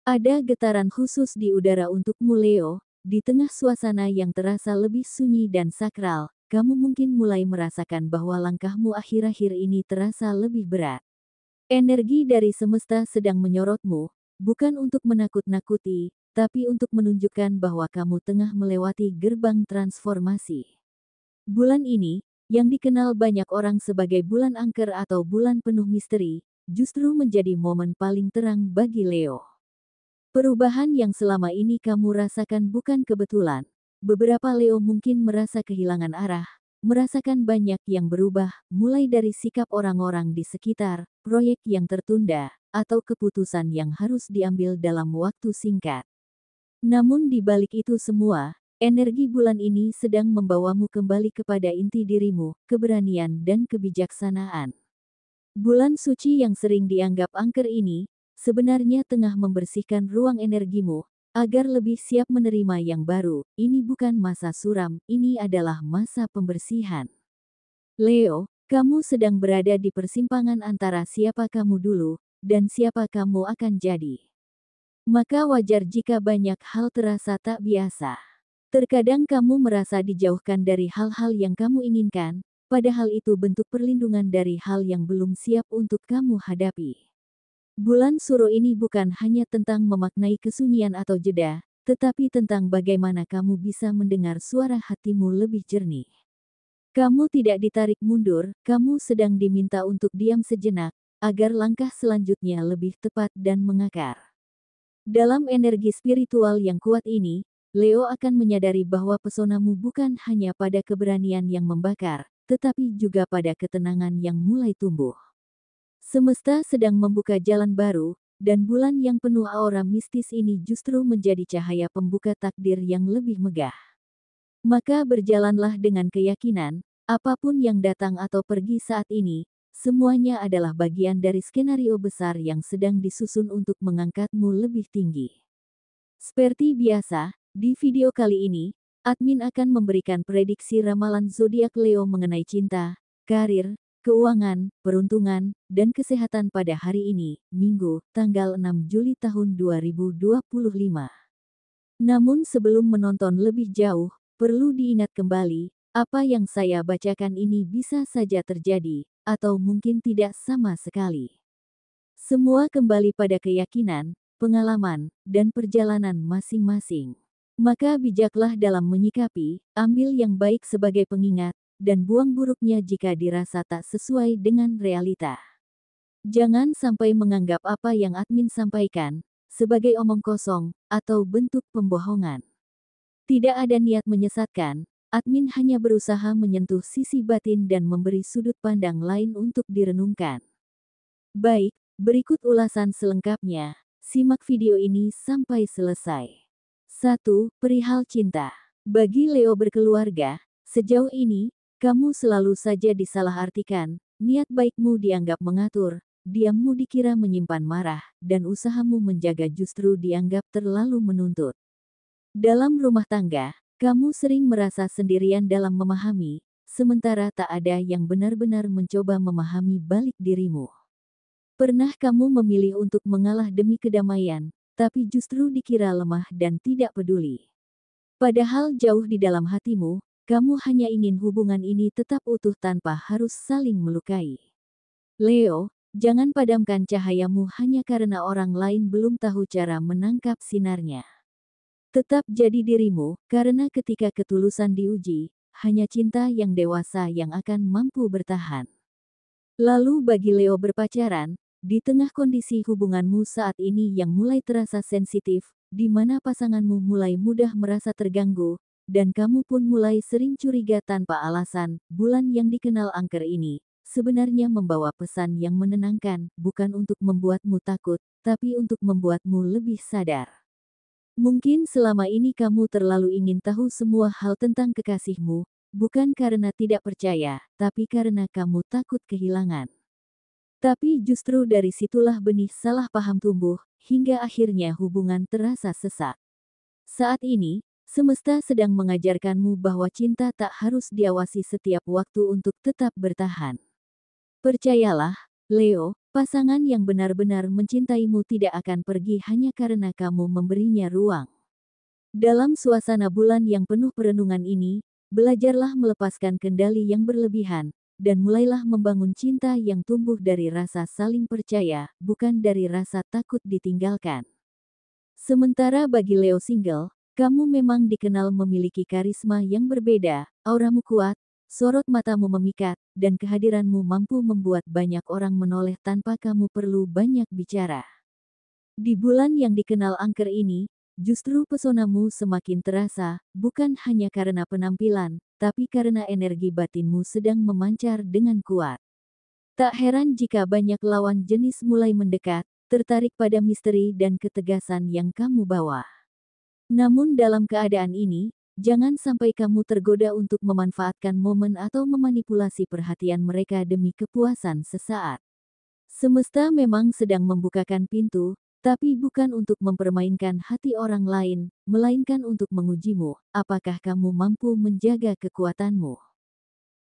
Ada getaran khusus di udara untukmu Leo, di tengah suasana yang terasa lebih sunyi dan sakral, kamu mungkin mulai merasakan bahwa langkahmu akhir-akhir ini terasa lebih berat. Energi dari semesta sedang menyorotmu, bukan untuk menakut-nakuti, tapi untuk menunjukkan bahwa kamu tengah melewati gerbang transformasi. Bulan ini, yang dikenal banyak orang sebagai bulan angker atau bulan penuh misteri, justru menjadi momen paling terang bagi Leo. Perubahan yang selama ini kamu rasakan bukan kebetulan. Beberapa Leo mungkin merasa kehilangan arah, merasakan banyak yang berubah, mulai dari sikap orang-orang di sekitar, proyek yang tertunda, atau keputusan yang harus diambil dalam waktu singkat. Namun di balik itu semua, energi bulan ini sedang membawamu kembali kepada inti dirimu, keberanian dan kebijaksanaan. Bulan suci yang sering dianggap angker ini, sebenarnya tengah membersihkan ruang energimu, agar lebih siap menerima yang baru. Ini bukan masa suram, ini adalah masa pembersihan. Leo, kamu sedang berada di persimpangan antara siapa kamu dulu, dan siapa kamu akan jadi. Maka wajar jika banyak hal terasa tak biasa. Terkadang kamu merasa dijauhkan dari hal-hal yang kamu inginkan, padahal itu bentuk perlindungan dari hal yang belum siap untuk kamu hadapi. Bulan Suro ini bukan hanya tentang memaknai kesunyian atau jeda, tetapi tentang bagaimana kamu bisa mendengar suara hatimu lebih jernih. Kamu tidak ditarik mundur, kamu sedang diminta untuk diam sejenak, agar langkah selanjutnya lebih tepat dan mengakar. Dalam energi spiritual yang kuat ini, Leo akan menyadari bahwa pesonamu bukan hanya pada keberanian yang membakar, tetapi juga pada ketenangan yang mulai tumbuh. Semesta sedang membuka jalan baru, dan bulan yang penuh aura mistis ini justru menjadi cahaya pembuka takdir yang lebih megah. Maka berjalanlah dengan keyakinan, apapun yang datang atau pergi saat ini, semuanya adalah bagian dari skenario besar yang sedang disusun untuk mengangkatmu lebih tinggi. Seperti biasa, di video kali ini, admin akan memberikan prediksi ramalan zodiak Leo mengenai cinta, karir, keuangan, peruntungan, dan kesehatan pada hari ini, Minggu, tanggal 6 Juli tahun 2025. Namun sebelum menonton lebih jauh, perlu diingat kembali, apa yang saya bacakan ini bisa saja terjadi, atau mungkin tidak sama sekali. Semua kembali pada keyakinan, pengalaman, dan perjalanan masing-masing. Maka bijaklah dalam menyikapi, ambil yang baik sebagai pengingat, dan buang buruknya jika dirasa tak sesuai dengan realita. Jangan sampai menganggap apa yang admin sampaikan sebagai omong kosong atau bentuk pembohongan. Tidak ada niat menyesatkan, admin hanya berusaha menyentuh sisi batin dan memberi sudut pandang lain untuk direnungkan. Baik, berikut ulasan selengkapnya. Simak video ini sampai selesai. 1. Perihal cinta. Bagi Leo berkeluarga, sejauh ini, kamu selalu saja disalahartikan, niat baikmu dianggap mengatur, diammu dikira menyimpan marah, dan usahamu menjaga justru dianggap terlalu menuntut. Dalam rumah tangga, kamu sering merasa sendirian dalam memahami, sementara tak ada yang benar-benar mencoba memahami balik dirimu. Pernah kamu memilih untuk mengalah demi kedamaian, tapi justru dikira lemah dan tidak peduli. Padahal jauh di dalam hatimu, kamu hanya ingin hubungan ini tetap utuh tanpa harus saling melukai. Leo, jangan padamkan cahayamu hanya karena orang lain belum tahu cara menangkap sinarnya. Tetap jadi dirimu, karena ketika ketulusan diuji, hanya cinta yang dewasa yang akan mampu bertahan. Lalu bagi Leo berpacaran, di tengah kondisi hubunganmu saat ini yang mulai terasa sensitif, di mana pasanganmu mulai mudah merasa terganggu, dan kamu pun mulai sering curiga tanpa alasan, bulan yang dikenal angker ini, sebenarnya membawa pesan yang menenangkan, bukan untuk membuatmu takut, tapi untuk membuatmu lebih sadar. Mungkin selama ini kamu terlalu ingin tahu semua hal tentang kekasihmu, bukan karena tidak percaya, tapi karena kamu takut kehilangan. Tapi justru dari situlah benih salah paham tumbuh, hingga akhirnya hubungan terasa sesak. Saat ini, semesta sedang mengajarkanmu bahwa cinta tak harus diawasi setiap waktu untuk tetap bertahan. Percayalah, Leo, Pasangan yang benar-benar mencintaimu tidak akan pergi hanya karena kamu memberinya ruang. Dalam suasana bulan yang penuh perenungan ini, belajarlah melepaskan kendali yang berlebihan, dan mulailah membangun cinta yang tumbuh dari rasa saling percaya, bukan dari rasa takut ditinggalkan. Sementara bagi Leo single, kamu memang dikenal memiliki karisma yang berbeda, auramu kuat, sorot matamu memikat, dan kehadiranmu mampu membuat banyak orang menoleh tanpa kamu perlu banyak bicara. Di bulan yang dikenal angker ini, justru pesonamu semakin terasa, bukan hanya karena penampilan, tapi karena energi batinmu sedang memancar dengan kuat. Tak heran jika banyak lawan jenis mulai mendekat, tertarik pada misteri dan ketegasan yang kamu bawa. Namun dalam keadaan ini, jangan sampai kamu tergoda untuk memanfaatkan momen atau memanipulasi perhatian mereka demi kepuasan sesaat. Semesta memang sedang membukakan pintu, tapi bukan untuk mempermainkan hati orang lain, melainkan untuk mengujimu, apakah kamu mampu menjaga kekuatanmu.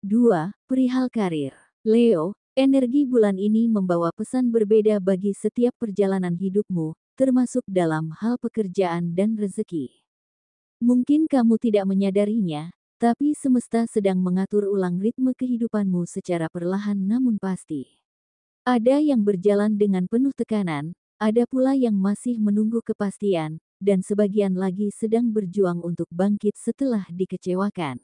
2. Perihal karir. Leo, energi bulan ini membawa pesan berbeda bagi setiap perjalanan hidupmu, termasuk dalam hal pekerjaan dan rezeki. Mungkin kamu tidak menyadarinya, tapi semesta sedang mengatur ulang ritme kehidupanmu secara perlahan namun pasti. Ada yang berjalan dengan penuh tekanan, ada pula yang masih menunggu kepastian, dan sebagian lagi sedang berjuang untuk bangkit setelah dikecewakan.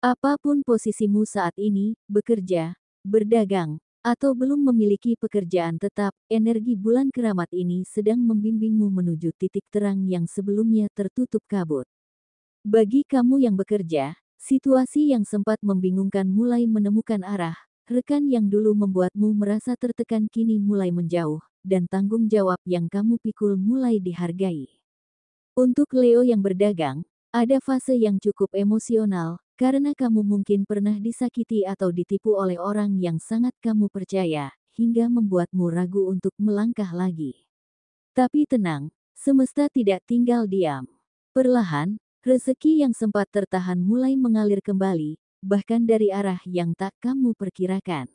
Apapun posisimu saat ini, bekerja, berdagang, atau belum memiliki pekerjaan tetap, energi bulan keramat ini sedang membimbingmu menuju titik terang yang sebelumnya tertutup kabut. Bagi kamu yang bekerja, situasi yang sempat membingungkan mulai menemukan arah, rekan yang dulu membuatmu merasa tertekan kini mulai menjauh, dan tanggung jawab yang kamu pikul mulai dihargai. Untuk Leo yang berdagang, ada fase yang cukup emosional, karena kamu mungkin pernah disakiti atau ditipu oleh orang yang sangat kamu percaya, hingga membuatmu ragu untuk melangkah lagi. Tapi tenang, semesta tidak tinggal diam. Perlahan, rezeki yang sempat tertahan mulai mengalir kembali, bahkan dari arah yang tak kamu perkirakan.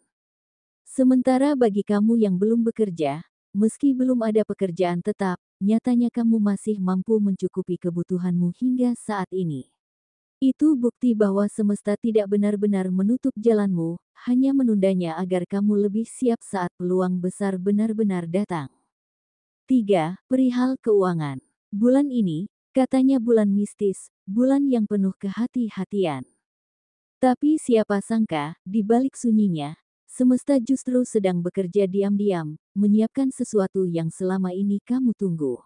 Sementara bagi kamu yang belum bekerja, meski belum ada pekerjaan tetap, nyatanya kamu masih mampu mencukupi kebutuhanmu hingga saat ini. Itu bukti bahwa semesta tidak benar-benar menutup jalanmu, hanya menundanya agar kamu lebih siap saat peluang besar benar-benar datang. 3. Perihal keuangan. Bulan ini, katanya bulan mistis, bulan yang penuh kehati-hatian. Tapi siapa sangka, di balik sunyinya, semesta justru sedang bekerja diam-diam, menyiapkan sesuatu yang selama ini kamu tunggu.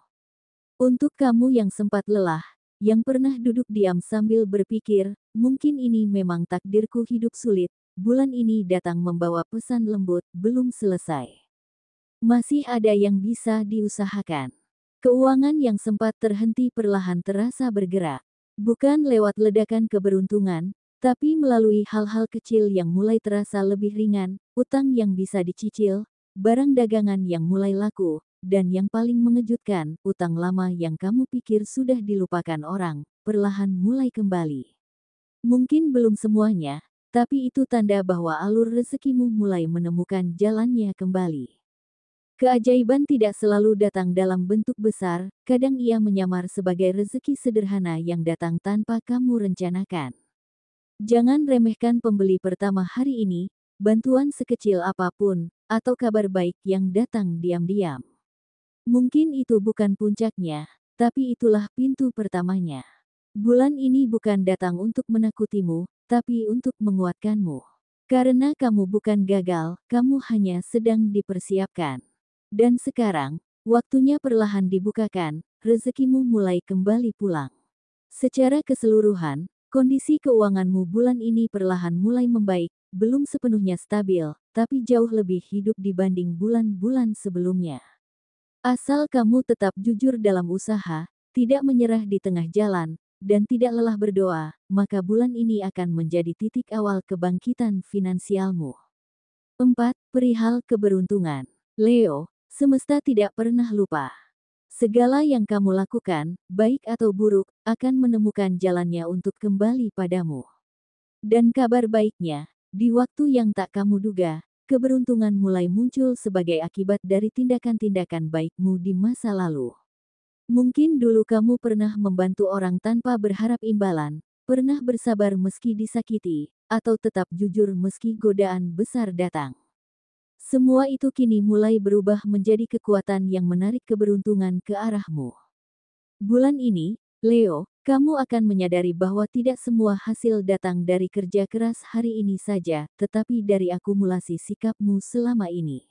Untuk kamu yang sempat lelah, yang pernah duduk diam sambil berpikir, mungkin ini memang takdirku hidup sulit, bulan ini datang membawa pesan lembut, belum selesai. Masih ada yang bisa diusahakan. Keuangan yang sempat terhenti perlahan terasa bergerak. Bukan lewat ledakan keberuntungan, tapi melalui hal-hal kecil yang mulai terasa lebih ringan, utang yang bisa dicicil, barang dagangan yang mulai laku, dan yang paling mengejutkan, utang lama yang kamu pikir sudah dilupakan orang, perlahan mulai kembali. Mungkin belum semuanya, tapi itu tanda bahwa alur rezekimu mulai menemukan jalannya kembali. Keajaiban tidak selalu datang dalam bentuk besar, kadang ia menyamar sebagai rezeki sederhana yang datang tanpa kamu rencanakan. Jangan remehkan pembeli pertama hari ini, bantuan sekecil apapun, atau kabar baik yang datang diam-diam. Mungkin itu bukan puncaknya, tapi itulah pintu pertamanya. Bulan ini bukan datang untuk menakutimu, tapi untuk menguatkanmu. Karena kamu bukan gagal, kamu hanya sedang dipersiapkan. Dan sekarang, waktunya perlahan dibukakan, rezekimu mulai kembali pulang. Secara keseluruhan, kondisi keuanganmu bulan ini perlahan mulai membaik, belum sepenuhnya stabil, tapi jauh lebih hidup dibanding bulan-bulan sebelumnya. Asal kamu tetap jujur dalam usaha, tidak menyerah di tengah jalan, dan tidak lelah berdoa, maka bulan ini akan menjadi titik awal kebangkitan finansialmu. 4. Perihal keberuntungan. Leo, semesta tidak pernah lupa. Segala yang kamu lakukan, baik atau buruk, akan menemukan jalannya untuk kembali padamu. Dan kabar baiknya, di waktu yang tak kamu duga, keberuntungan mulai muncul sebagai akibat dari tindakan-tindakan baikmu di masa lalu. Mungkin dulu kamu pernah membantu orang tanpa berharap imbalan, pernah bersabar meski disakiti, atau tetap jujur meski godaan besar datang. Semua itu kini mulai berubah menjadi kekuatan yang menarik keberuntungan ke arahmu. Bulan ini, Leo, kamu akan menyadari bahwa tidak semua hasil datang dari kerja keras hari ini saja, tetapi dari akumulasi sikapmu selama ini.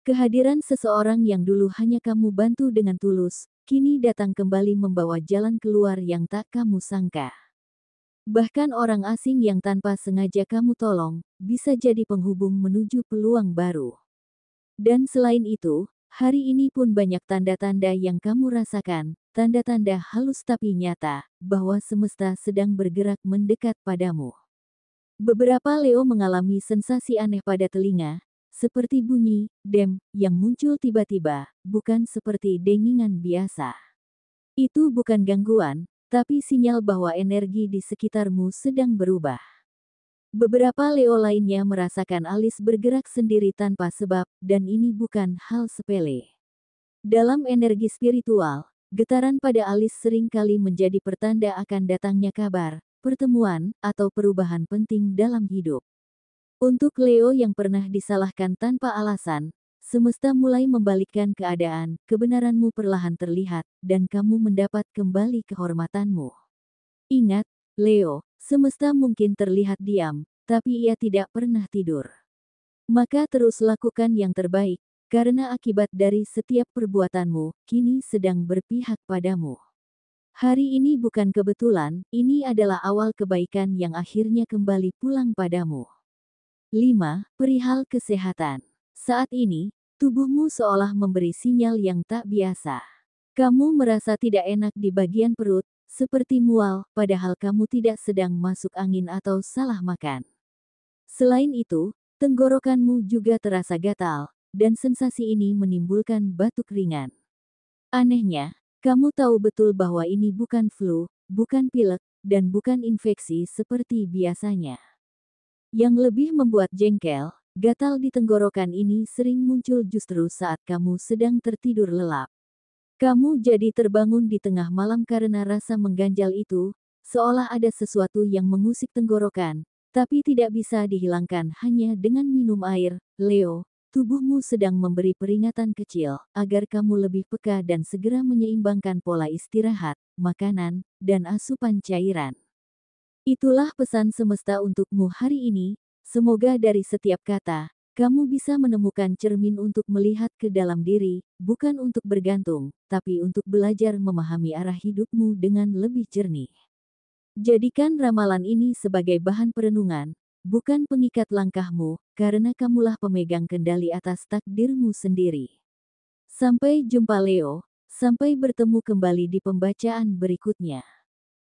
Kehadiran seseorang yang dulu hanya kamu bantu dengan tulus, kini datang kembali membawa jalan keluar yang tak kamu sangka. Bahkan orang asing yang tanpa sengaja kamu tolong, bisa jadi penghubung menuju peluang baru. Dan selain itu, hari ini pun banyak tanda-tanda yang kamu rasakan, tanda-tanda halus tapi nyata, bahwa semesta sedang bergerak mendekat padamu. Beberapa Leo mengalami sensasi aneh pada telinga, seperti bunyi, dem, yang muncul tiba-tiba, bukan seperti dengingan biasa. Itu bukan gangguan, tapi sinyal bahwa energi di sekitarmu sedang berubah. Beberapa Leo lainnya merasakan alis bergerak sendiri tanpa sebab, dan ini bukan hal sepele. Dalam energi spiritual, getaran pada alis seringkali menjadi pertanda akan datangnya kabar, pertemuan, atau perubahan penting dalam hidup. Untuk Leo yang pernah disalahkan tanpa alasan, semesta mulai membalikkan keadaan, kebenaranmu perlahan terlihat, dan kamu mendapat kembali kehormatanmu. Ingat, Leo, semesta mungkin terlihat diam, tapi ia tidak pernah tidur. Maka terus lakukan yang terbaik, karena akibat dari setiap perbuatanmu, kini sedang berpihak padamu. Hari ini bukan kebetulan, ini adalah awal kebaikan yang akhirnya kembali pulang padamu. 5. Perihal kesehatan. Saat ini, tubuhmu seolah memberi sinyal yang tak biasa. Kamu merasa tidak enak di bagian perut, seperti mual, padahal kamu tidak sedang masuk angin atau salah makan. Selain itu, tenggorokanmu juga terasa gatal, dan sensasi ini menimbulkan batuk ringan. Anehnya, kamu tahu betul bahwa ini bukan flu, bukan pilek, dan bukan infeksi seperti biasanya. Yang lebih membuat jengkel, gatal di tenggorokan ini sering muncul justru saat kamu sedang tertidur lelap. Kamu jadi terbangun di tengah malam karena rasa mengganjal itu, seolah ada sesuatu yang mengusik tenggorokan, tapi tidak bisa dihilangkan hanya dengan minum air. Leo, tubuhmu sedang memberi peringatan kecil, agar kamu lebih peka dan segera menyeimbangkan pola istirahat, makanan, dan asupan cairan. Itulah pesan semesta untukmu hari ini, semoga dari setiap kata, kamu bisa menemukan cermin untuk melihat ke dalam diri, bukan untuk bergantung, tapi untuk belajar memahami arah hidupmu dengan lebih jernih. Jadikan ramalan ini sebagai bahan perenungan, bukan pengikat langkahmu, karena kamulah pemegang kendali atas takdirmu sendiri. Sampai jumpa Leo, sampai bertemu kembali di pembacaan berikutnya.